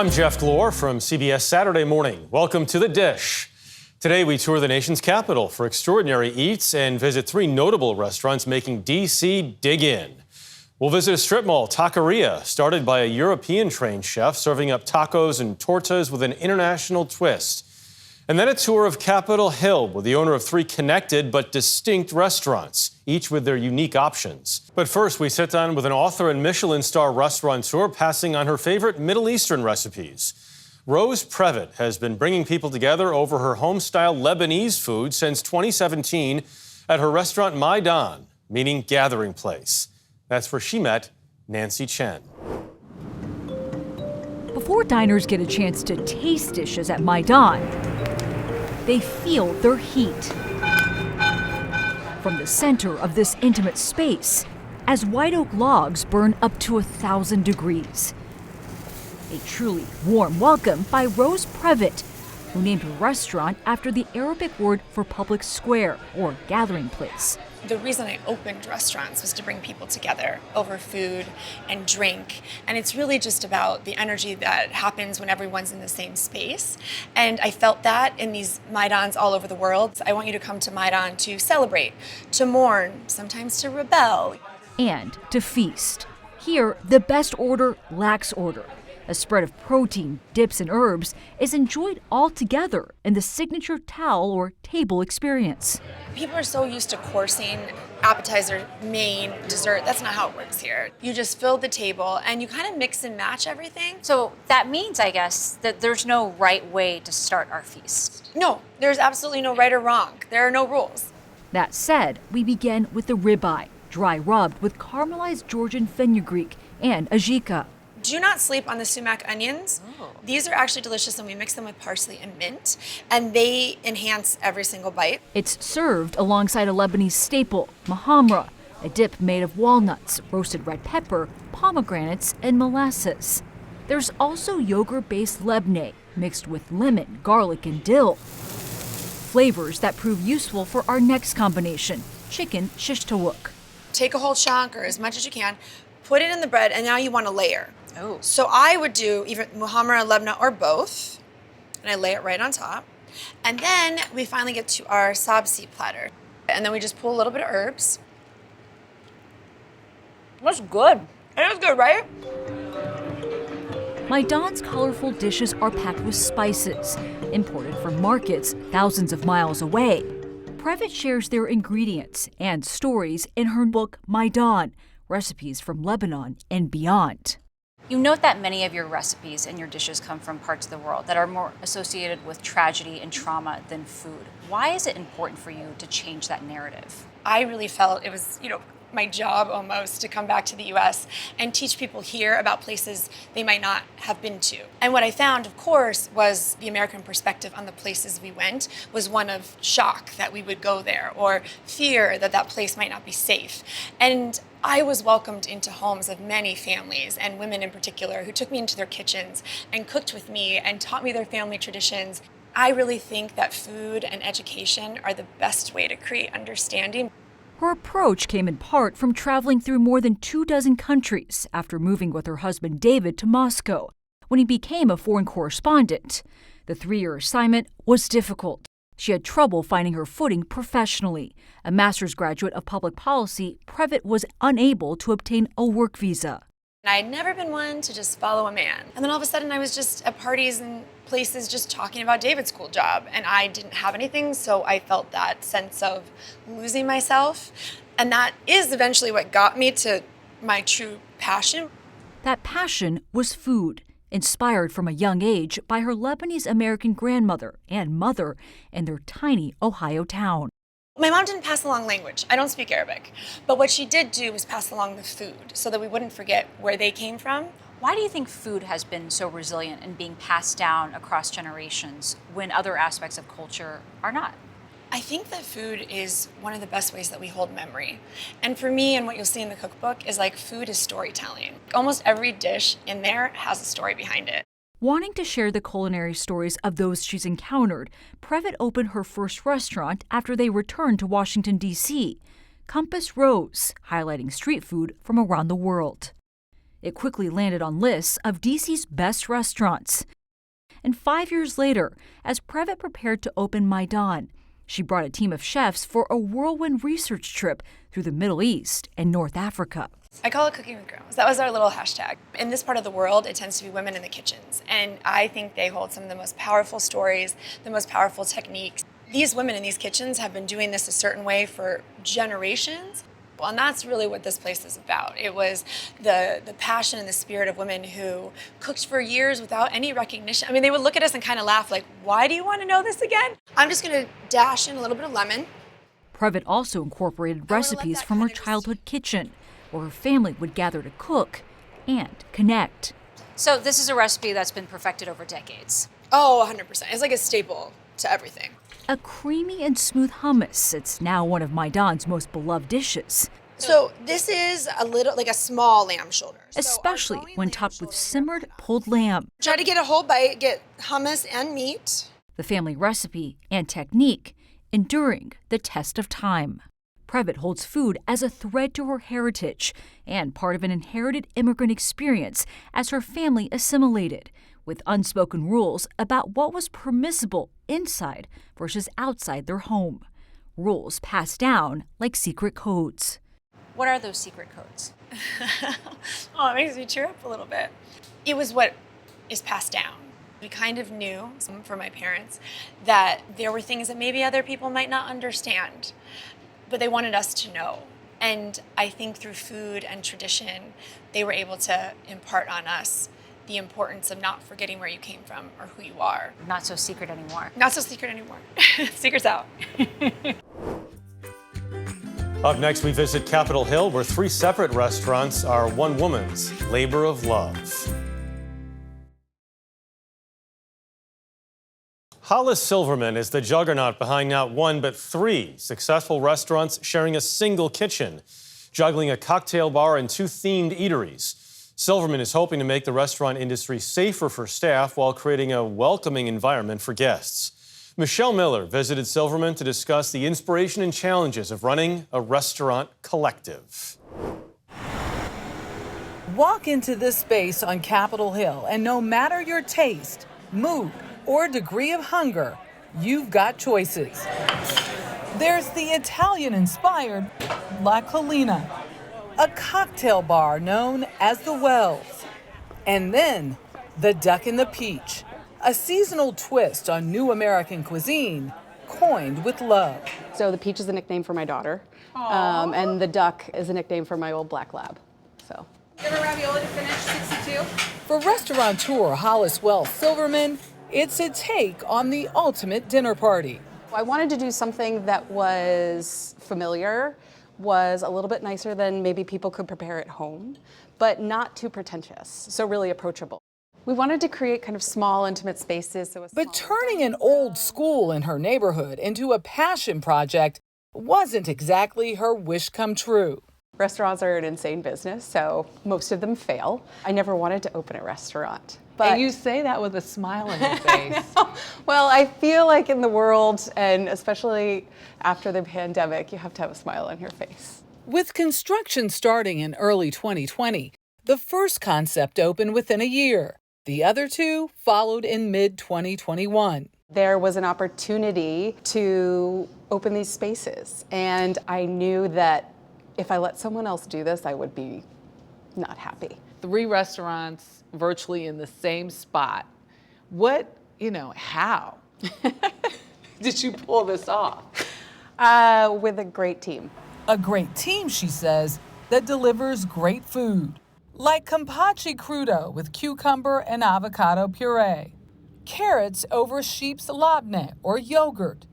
I'm Jeff Glor from CBS Saturday Morning. Welcome to The Dish. Today we tour the nation's capital for extraordinary eats and visit three notable restaurants making D.C. dig in. We'll visit a strip mall, taqueria, started by a European-trained chef serving up tacos and tortas with an international twist. And then a tour of Capitol Hill with the owner of three connected but distinct restaurants, each with their unique options. But first, we sit down with an author and Michelin star restaurateur passing on her favorite Middle Eastern recipes. Rose Previtt has been bringing people together over her home-style Lebanese food since 2017 at her restaurant Maydan, meaning gathering place. That's where she met Nancy Chen. Before diners get a chance to taste dishes at Maydan, they feel their heat from the center of this intimate space as white oak logs burn up to 1,000 degrees. A truly warm welcome by Rose Previtt, who named her restaurant after the Arabic word for public square or gathering place. The reason I opened restaurants was to bring people together over food and drink. And it's really just about the energy that happens when everyone's in the same space. And I felt that in these Maydans all over the world. I want you to come to Maydan to celebrate, to mourn, sometimes to rebel. And to feast. Here, the best order lacks order. A spread of protein, dips, and herbs is enjoyed all together in the signature towel or table experience. People are so used to coursing, appetizer, main, dessert. That's not how it works here. You just fill the table and you kind of mix and match everything. So that means, I guess, that there's no right way to start our feast. No, there's absolutely no right or wrong. There are no rules. That said, we begin with the ribeye, dry rubbed with caramelized Georgian fenugreek and ajika. Do not sleep on the sumac onions. Oh. These are actually delicious, and we mix them with parsley and mint, and they enhance every single bite. It's served alongside a Lebanese staple, mahamra, a dip made of walnuts, roasted red pepper, pomegranates, and molasses. There's also yogurt-based lebne, mixed with lemon, garlic, and dill. Flavors that prove useful for our next combination, chicken shish tawuk. Take a whole chunk, or as much as you can, put it in the bread, and now you want to layer. Oh. So I would do either muhammara, lebna, or both, and I lay it right on top. And then we finally get to our sabzi platter. And then we just pull a little bit of herbs. That's good. It is good, right? Maydan's colorful dishes are packed with spices, imported from markets thousands of miles away. Previtt shares their ingredients and stories in her book, Maydan, Recipes from Lebanon and Beyond. You note that many of your recipes and your dishes come from parts of the world that are more associated with tragedy and trauma than food. Why is it important for you to change that narrative? I really felt it was, my job almost to come back to the U.S. and teach people here about places they might not have been to. And what I found, of course, was the American perspective on the places we went was one of shock that we would go there, or fear that that place might not be safe. And I was welcomed into homes of many families, and women in particular, who took me into their kitchens and cooked with me and taught me their family traditions. I really think that food and education are the best way to create understanding. Her approach came in part from traveling through more than 24 countries after moving with her husband David to Moscow when he became a foreign correspondent. The 3-year assignment was difficult. She had trouble finding her footing professionally. A master's graduate of public policy, Previtt was unable to obtain a work visa. I had never been one to just follow a man. And then all of a sudden I was just at parties and places just talking about David's cool job. And I didn't have anything, so I felt that sense of losing myself. And that is eventually what got me to my true passion. That passion was food, inspired from a young age by her Lebanese-American grandmother and mother in their tiny Ohio town. My mom didn't pass along language. I don't speak Arabic. But what she did do was pass along the food so that we wouldn't forget where they came from. Why do you think food has been so resilient in being passed down across generations when other aspects of culture are not? I think that food is one of the best ways that we hold memory. And for me, and what you'll see in the cookbook, is like food is storytelling. Almost every dish in there has a story behind it. Wanting to share the culinary stories of those she's encountered, Previtt opened her first restaurant after they returned to Washington, D.C., Compass Rose, highlighting street food from around the world. It quickly landed on lists of DC's best restaurants. And 5 years later, as Previtt prepared to open Maydan, she brought a team of chefs for a whirlwind research trip through the Middle East and North Africa. I call it cooking with grooms. That was our little hashtag. In this part of the world, it tends to be women in the kitchens. And I think they hold some of the most powerful stories, the most powerful techniques. These women in these kitchens have been doing this a certain way for generations. And that's really what this place is about. It was the passion and the spirit of women who cooked for years without any recognition. I mean, they would look at us and kind of laugh like, why do you want to know this again? I'm just going to dash in a little bit of lemon. Previtt also incorporated recipes from her childhood kitchen, where her family would gather to cook and connect. So this is a recipe that's been perfected over decades. Oh, 100%. It's like a staple to everything. A creamy and smooth hummus. It's now one of Maydan's most beloved dishes. So this is a small lamb shoulder. Especially when topped with simmered pulled lamb. Try to get a whole bite, get hummus and meat. The family recipe and technique enduring the test of time. Previtt holds food as a thread to her heritage and part of an inherited immigrant experience as her family assimilated, with unspoken rules about what was permissible inside versus outside their home. Rules passed down like secret codes. What are those secret codes? Oh, it makes me cheer up a little bit. It was what is passed down. We kind of knew, from my parents, that there were things that maybe other people might not understand, but they wanted us to know. And I think through food and tradition, they were able to impart on us the importance of not forgetting where you came from or who you are. Not so secret anymore. Not so secret anymore. Secret's out. Up next, we visit Capitol Hill, where 3 separate restaurants are one woman's labor of love. Hollis Silverman is the juggernaut behind not 1 but 3 successful restaurants sharing a single kitchen, juggling a cocktail bar and 2 themed eateries. Silverman is hoping to make the restaurant industry safer for staff while creating a welcoming environment for guests. Michelle Miller visited Silverman to discuss the inspiration and challenges of running a restaurant collective. Walk into this space on Capitol Hill, and no matter your taste, mood, or degree of hunger, you've got choices. There's the Italian-inspired La Collina, a cocktail bar known as the Wells. And then the Duck and the Peach, a seasonal twist on new American cuisine, coined with love. So the Peach is a nickname for my daughter, and the Duck is a nickname for my old black lab. So. Give a ravioli to finish, 62. For restaurateur Hollis Wells Silverman, it's a take on the ultimate dinner party. I wanted to do something that was familiar, was a little bit nicer than maybe people could prepare at home, but not too pretentious, so really approachable. We wanted to create kind of small, intimate spaces. But turning an old school in her neighborhood into a passion project wasn't exactly her wish come true. Restaurants are an insane business, so most of them fail. I never wanted to open a restaurant. But and you say that with a smile on your face. Well, I feel like in the world, and especially after the pandemic, you have to have a smile on your face. With construction starting in early 2020, the first concept opened within a year. The other 2 followed in mid-2021. There was an opportunity to open these spaces, and I knew that if I let someone else do this, I would be not happy. 3 restaurants virtually in the same spot. How did you pull this off? With a great team. A great team, she says, that delivers great food. Like campace crudo with cucumber and avocado puree, carrots over sheep's labneh or yogurt,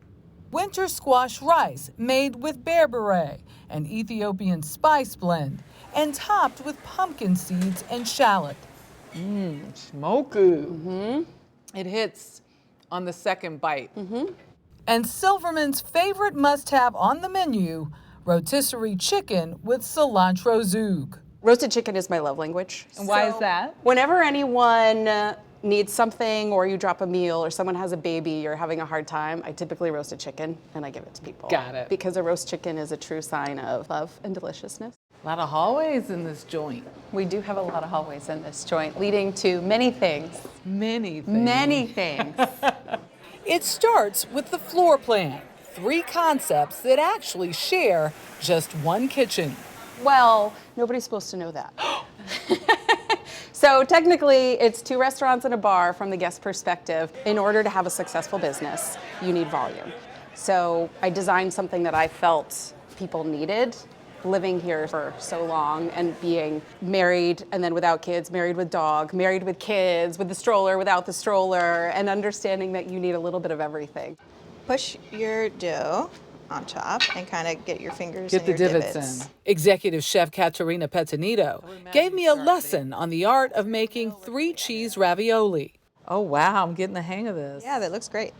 winter squash rice made with berbere, an Ethiopian spice blend, and topped with pumpkin seeds and shallot. Smoky. Mm-hmm. It hits on the second bite. Mm-hmm. And Silverman's favorite must-have on the menu, rotisserie chicken with cilantro zug. Roasted chicken is my love language. And why is that? Whenever anyone needs something, or you drop a meal, or someone has a baby, you're having a hard time, I typically roast a chicken and I give it to people. Got it. Because a roast chicken is a true sign of love and deliciousness. A lot of hallways in this joint. We do have a lot of hallways in this joint, leading to many things. Many things. Many things. It starts with the floor plan, 3 concepts that actually share just one kitchen. Well, nobody's supposed to know that. So technically, it's 2 restaurants and a bar from the guest perspective. In order to have a successful business, you need volume. So I designed something that I felt people needed, living here for so long and being married and then without kids, married with dog, married with kids, with the stroller, without the stroller, and understanding that you need a little bit of everything. Push your dough on top and kind of get your fingers Get in the your divots divots. in. Executive Chef Katerina Pettinito gave me a lesson on the art of making 3 cheese ravioli Oh, wow, I'm getting the hang of this. Yeah, that looks great.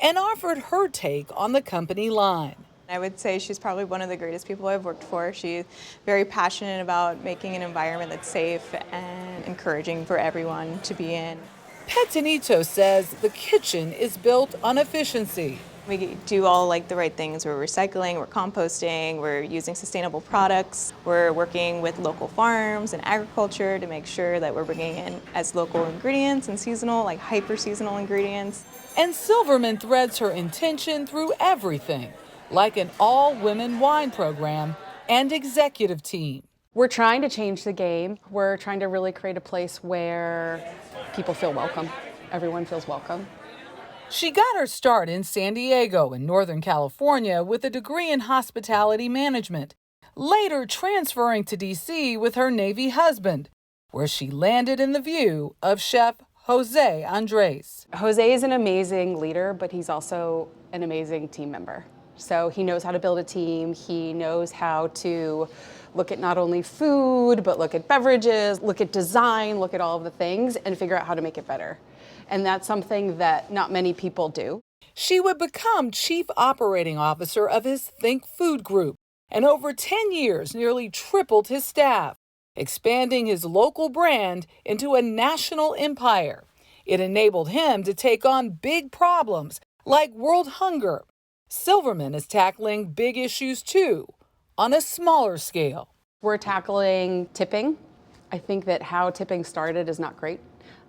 and offered her take on the company line. I would say she's probably one of the greatest people I've worked for. She's very passionate about making an environment that's safe and encouraging for everyone to be in. Pettinito says the kitchen is built on efficiency. We do all like the right things. We're recycling, we're composting, we're using sustainable products. We're working with local farms and agriculture to make sure that we're bringing in as local ingredients and seasonal, like hyper seasonal ingredients. And Silverman threads her intention through everything, like an all-women wine program and executive team. We're trying to change the game. We're trying to really create a place where people feel welcome. Everyone feels welcome. She got her start in San Diego in Northern California with a degree in hospitality management, later transferring to D.C. with her Navy husband, where she landed in the view of Chef Jose Andres. Jose is an amazing leader, but he's also an amazing team member. So he knows how to build a team. He knows how to look at not only food, but look at beverages, look at design, look at all of the things, and figure out how to make it better. And that's something that not many people do. She would become chief operating officer of his Think Food Group, and over 10 years nearly tripled his staff, expanding his local brand into a national empire. It enabled him to take on big problems like world hunger. Silverman is tackling big issues too, on a smaller scale. We're tackling tipping. I think that how tipping started is not great.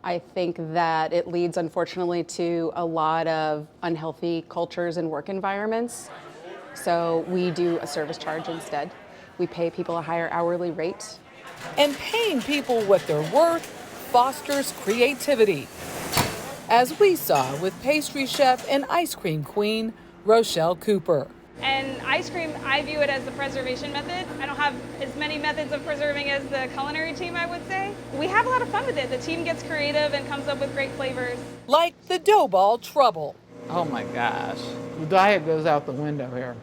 I think that it leads, unfortunately, to a lot of unhealthy cultures and work environments. So we do a service charge instead. We pay people a higher hourly rate. And paying people what they're worth fosters creativity, as we saw with pastry chef and ice cream queen Rochelle Cooper. And ice cream, I view it as the preservation method. I don't have as many methods of preserving as the culinary team, I would say. We have a lot of fun with it. The team gets creative and comes up with great flavors. Like the dough ball trouble. Oh my gosh. The diet goes out the window here.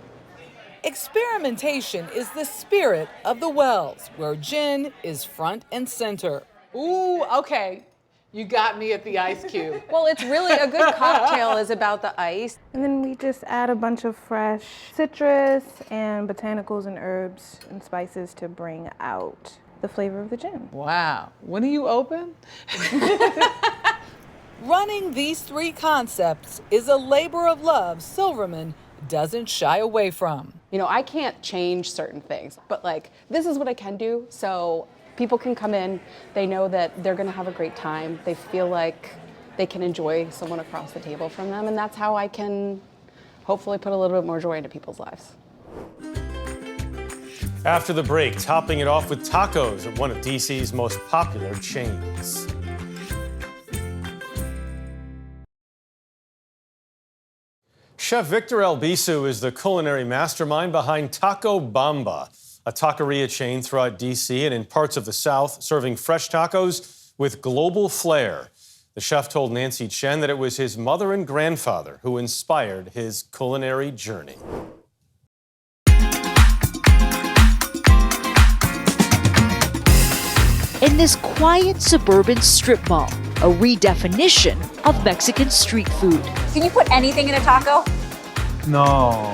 Experimentation is the spirit of the Wells, where gin is front and center. Ooh, okay. You got me at the ice cube. Well, it's really a good cocktail is about the ice. And then we just add a bunch of fresh citrus and botanicals and herbs and spices to bring out the flavor of the gin. Wow. When are you open? Running these 3 concepts is a labor of love Silverman doesn't shy away from. You know, I can't change certain things, but like, this is what I can do. So people can come in, they know that they're gonna have a great time. They feel like they can enjoy someone across the table from them. And that's how I can hopefully put a little bit more joy into people's lives. After the break, topping it off with tacos at one of DC's most popular chains. Chef Victor Albisu is the culinary mastermind behind Taco Bamba, a taqueria chain throughout D.C. and in parts of the South, serving fresh tacos with global flair. The chef told Nancy Chen that it was his mother and grandfather who inspired his culinary journey. In this quiet suburban strip mall, a redefinition of Mexican street food. Can you put anything in a taco? No.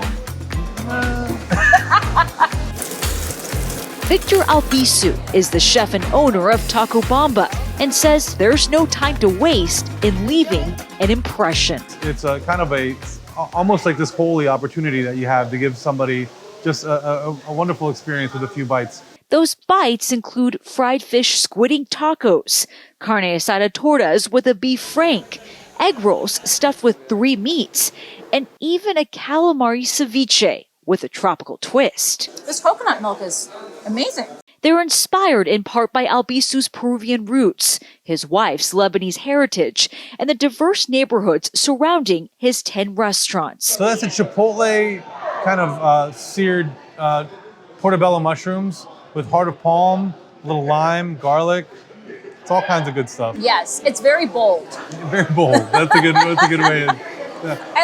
Victor Albisu is the chef and owner of Taco Bamba and says there's no time to waste in leaving an impression. It's a kind of almost like this holy opportunity that you have to give somebody just a wonderful experience with a few bites. Those bites include fried fish squidding tacos, carne asada tortas with a beef frank, egg rolls stuffed with 3 meats, and even a calamari ceviche with a tropical twist. This coconut milk is amazing. They're inspired in part by Albisu's Peruvian roots, his wife's Lebanese heritage, and the diverse neighborhoods surrounding his 10 restaurants. So that's a chipotle kind of seared portobello mushrooms with heart of palm, a little lime, garlic. It's all kinds of good stuff. Yes, it's very bold. Very bold. That's a good way.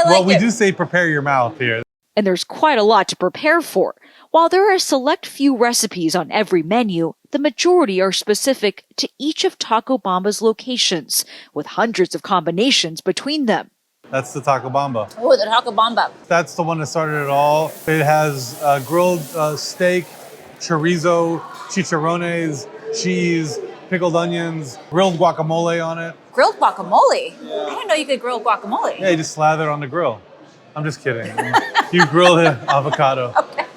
Well, we do say prepare your mouth here. And there's quite a lot to prepare for. While there are a select few recipes on every menu, the majority are specific to each of Taco Bamba's locations, with hundreds of combinations between them. That's the Taco Bamba. Oh, the Taco Bamba. That's the one that started it all. It has grilled steak, chorizo, chicharrones, cheese, pickled onions, grilled guacamole on it. Grilled guacamole? I didn't know you could grill guacamole. Yeah, you just slather it on the grill. I'm just kidding. You grill the avocado. Okay.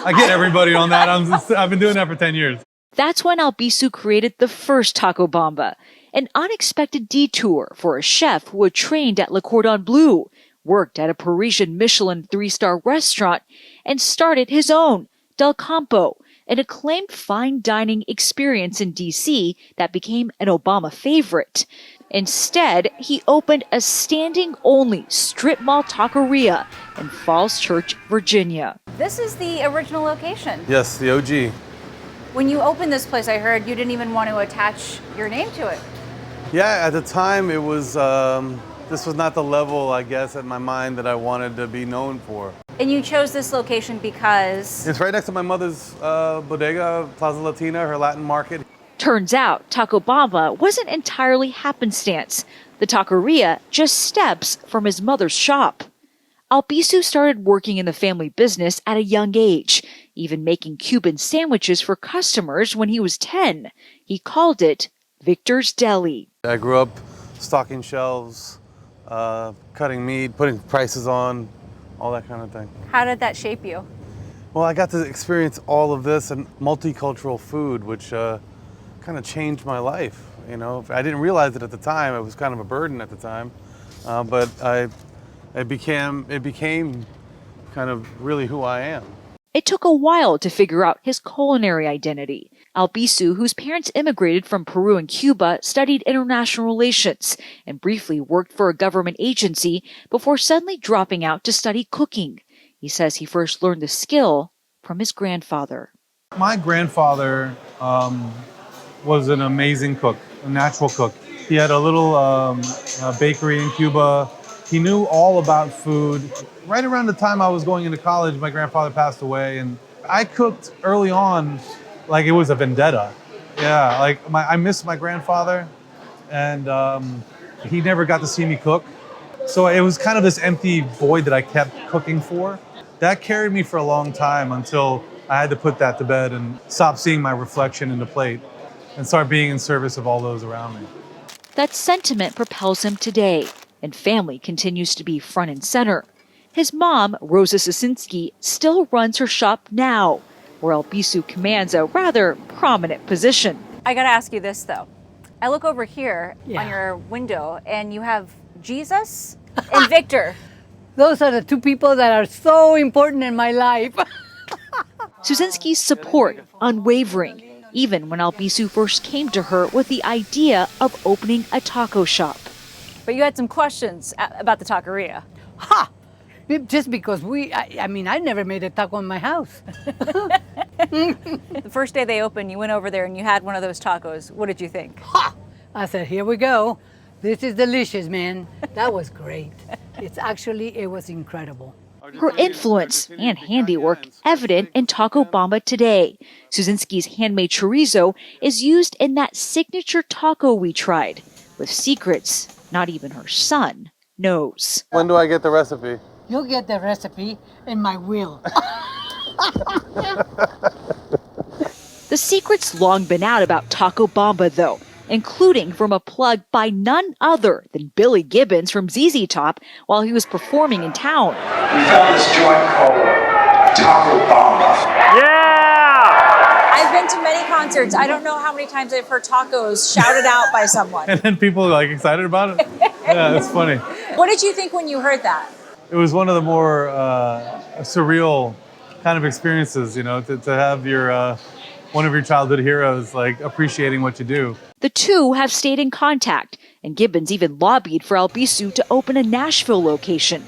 I get everybody on that. I've been doing that for 10 years. That's when Albisu created the first Taco Bamba, an unexpected detour for a chef who had trained at Le Cordon Bleu, worked at a Parisian Michelin 3-star restaurant, and started his own, Del Campo, an acclaimed fine dining experience in D.C. that became an Obama favorite. Instead, he opened a standing-only strip mall taqueria in Falls Church, Virginia. This is the original location. Yes, the OG. When you opened this place, I heard you didn't even want to attach your name to it. Yeah, at the time it was, this was not the level, I guess, in my mind that I wanted to be known for. And you chose this location because? It's right next to my mother's bodega, Plaza Latina, her Latin market. Turns out Taco Bamba wasn't entirely happenstance. The taqueria just steps from his mother's shop. Albisu started working in the family business at a young age, even making Cuban sandwiches for customers when he was 10. He called it Victor's Deli. I grew up stocking shelves, cutting meat, putting prices on, all that kind of thing. How did that shape you? Well, I got to experience all of this and multicultural food, which kind of changed my life. You know, I didn't realize it at the time. It was kind of a burden at the time, but it became kind of really who I am. It took a while to figure out his culinary identity. Albisu, whose parents immigrated from Peru and Cuba, studied international relations and briefly worked for a government agency before suddenly dropping out to study cooking. He says he first learned the skill from his grandfather. My grandfather was an amazing cook, a natural cook. He had a little bakery in Cuba. He knew all about food. Right around the time I was going into college, my grandfather passed away, and I cooked early on like it was a vendetta. Yeah, like I missed my grandfather, and he never got to see me cook. So it was kind of this empty void that I kept cooking for. That carried me for a long time until I had to put that to bed and stop seeing my reflection in the plate and start being in service of all those around me. That sentiment propels him today, and family continues to be front and center. His mom, Rosa Sosinski, still runs her shop now, where Albisu commands a rather prominent position. I gotta ask you this though. I look over here on your window and you have Jesus and Victor. Those are the two people that are so important in my life. Sosinski's support unwavering, even when Albisu first came to her with the idea of opening a taco shop. But you had some questions about the taqueria. Ha! Just because I mean, I never made a taco in my house. The first day they opened, you went over there and you had one of those tacos. What did you think? Ha! I said, here we go. This is delicious, man. That was great. It was incredible. Her influence and handiwork evident in Taco Bamba today. Sosinski's handmade chorizo is used in that signature taco we tried, with secrets not even her son knows. When do I get the recipe? You'll get the recipe in my will. The secret's long been out about Taco Bamba, though, including from a plug by none other than Billy Gibbons from ZZ Top while he was performing in town. We found this joint called Taco Bamba. Yeah! I've been to many concerts. I don't know how many times I've heard tacos shouted out by someone. And then people are like excited about it. Yeah, it's funny. What did you think when you heard that? It was one of the more surreal kind of experiences, you know, to have your one of your childhood heroes like appreciating what you do. The two have stayed in contact, and Gibbons even lobbied for Albisu to open a Nashville location.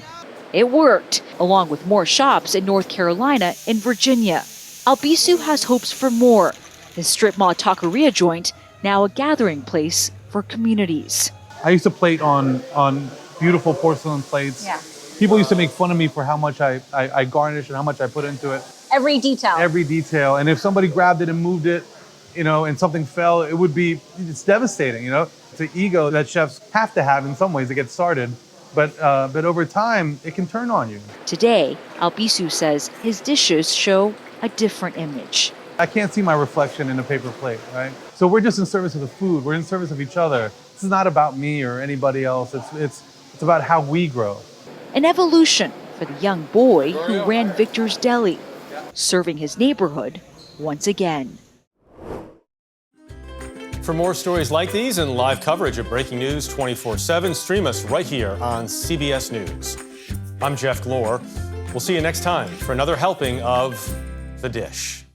It worked, along with more shops in North Carolina and Virginia. Albisu has hopes for more. His strip mall taqueria joint, now a gathering place for communities. I used to plate on beautiful porcelain plates. Yeah. People used to make fun of me for how much I garnish and how much I put into it. Every detail. Every detail. And if somebody grabbed it and moved it, you know, and something fell, it's devastating, you know? It's an ego that chefs have to have in some ways to get started. But over time, it can turn on you. Today, Albisu says his dishes show a different image. I can't see my reflection in a paper plate, right? So we're just in service of the food. We're in service of each other. This is not about me or anybody else. It's about how we grow. An evolution for the young boy who ran Victor's Deli, serving his neighborhood once again. For more stories like these and live coverage of breaking news 24/7, stream us right here on CBS News. I'm Jeff Glor. We'll see you next time for another helping of The Dish.